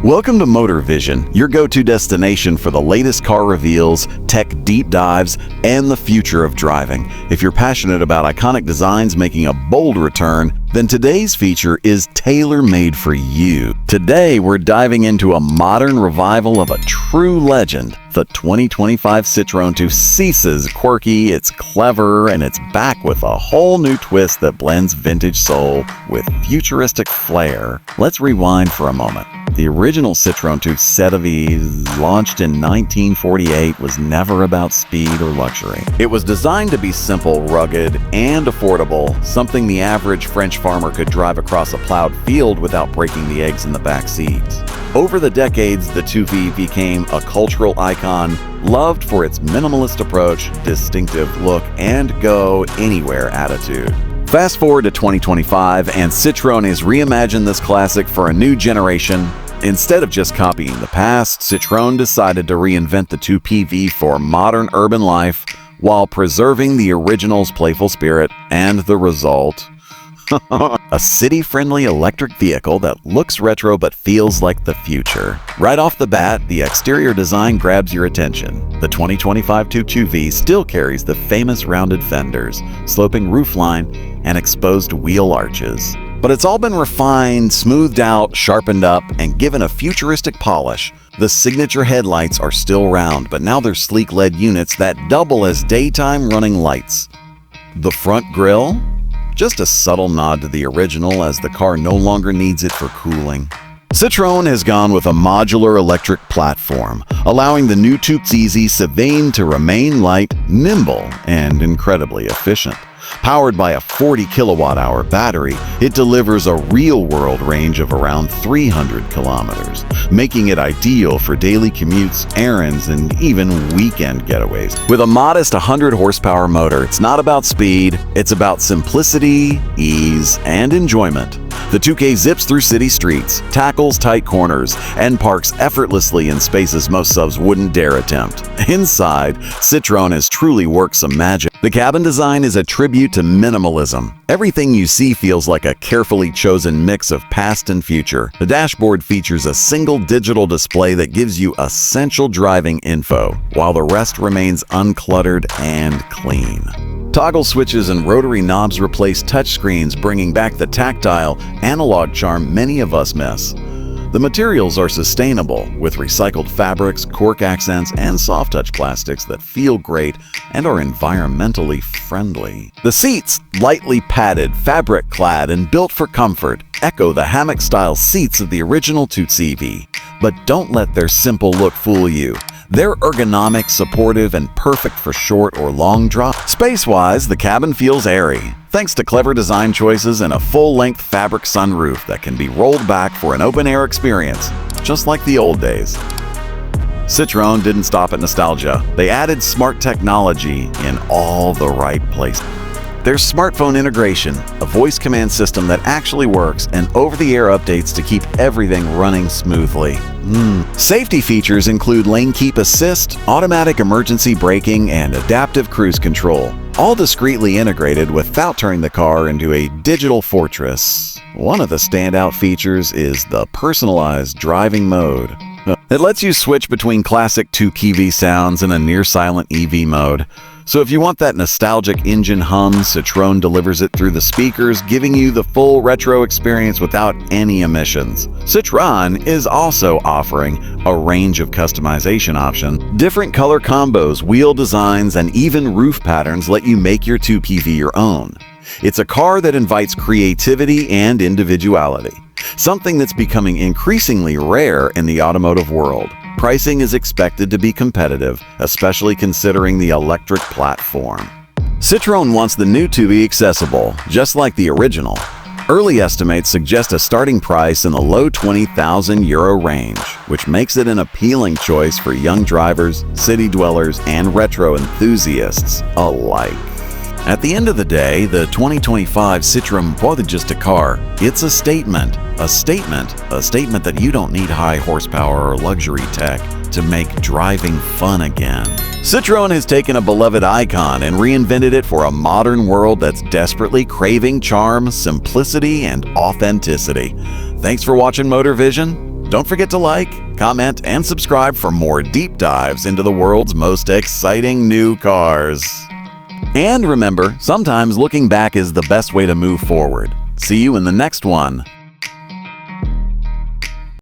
Welcome to Motor Vision, your go-to destination for the latest car reveals, tech deep dives, and the future of driving. If you're passionate about iconic designs making a bold return, then today's feature is tailor-made for you. Today, we're diving into a modern revival of a true legend. The 2025 Citroën 2CV is quirky, it's clever, and it's back with a whole new twist that blends vintage soul with futuristic flair. Let's rewind for a moment. The original Citroën 2CV, launched in 1948, was never about speed or luxury. It was designed to be simple, rugged, and affordable, something the average French farmer could drive across a plowed field without breaking the eggs in the back seats. Over the decades, the 2CV became a cultural icon, loved for its minimalist approach, distinctive look, and go-anywhere attitude. Fast forward to 2025, and Citroën has reimagined this classic for a new generation. Instead of just copying the past, Citroën decided to reinvent the 2CV for modern urban life while preserving the original's playful spirit, and the result? A city-friendly electric vehicle that looks retro but feels like the future. Right off the bat, the exterior design grabs your attention. The 2025 2CV still carries the famous rounded fenders, sloping roofline, and exposed wheel arches. But it's all been refined, smoothed out, sharpened up, and given a futuristic polish. The signature headlights are still round, but now they're sleek LED units that double as daytime running lights. The front grille? Just a subtle nod to the original, as the car no longer needs it for cooling. Citroën has gone with a modular electric platform, allowing the new 2CV to remain light, nimble, and incredibly efficient. Powered by a 40 kilowatt-hour battery, it delivers a real-world range of around 300 kilometers, making it ideal for daily commutes, errands, and even weekend getaways. With a modest 100 horsepower motor, it's not about speed, it's about simplicity, ease, and enjoyment. The 2K zips through city streets, tackles tight corners, and parks effortlessly in spaces most subs wouldn't dare attempt. Inside, Citroën has truly worked some magic. The cabin design is a tribute to minimalism. Everything you see feels like a carefully chosen mix of past and future. The dashboard features a single digital display that gives you essential driving info, while the rest remains uncluttered and clean. Toggle switches and rotary knobs replace touchscreens, bringing back the tactile, analog charm many of us miss. The materials are sustainable, with recycled fabrics, cork accents, and soft-touch plastics that feel great and are environmentally friendly. The seats, lightly padded, fabric-clad, and built for comfort, echo the hammock-style seats of the original 2CV. But don't let their simple look fool you. They're ergonomic, supportive, and perfect for short or long drives. Space-wise, the cabin feels airy, thanks to clever design choices and a full-length fabric sunroof that can be rolled back for an open-air experience, just like the old days. Citroën didn't stop at nostalgia. They added smart technology in all the right places. There's smartphone integration, a voice command system that actually works, and over-the-air updates to keep everything running smoothly. Safety features include lane keep assist, automatic emergency braking, and adaptive cruise control, all discreetly integrated without turning the car into a digital fortress. One of the standout features is the personalized driving mode. It lets you switch between classic 2CV sounds and a near-silent EV mode. So if you want that nostalgic engine hum, Citroën delivers it through the speakers, giving you the full retro experience without any emissions. Citroën is also offering a range of customization options. Different color combos, wheel designs, and even roof patterns let you make your 2CV your own. It's a car that invites creativity and individuality, something that's becoming increasingly rare in the automotive world. Pricing is expected to be competitive, especially considering the electric platform. Citroën wants the new to be accessible, just like the original. Early estimates suggest a starting price in the low €20,000 range, which makes it an appealing choice for young drivers, city dwellers, and retro enthusiasts alike. At the end of the day, the 2025 Citroën wasn't just a car, it's a statement. A statement that you don't need high horsepower or luxury tech to make driving fun again. Citroën has taken a beloved icon and reinvented it for a modern world that's desperately craving charm, simplicity, and authenticity. Thanks for watching Motor Vision. Don't forget to like, comment, and subscribe for more deep dives into the world's most exciting new cars. And remember, sometimes looking back is the best way to move forward. See you in the next one.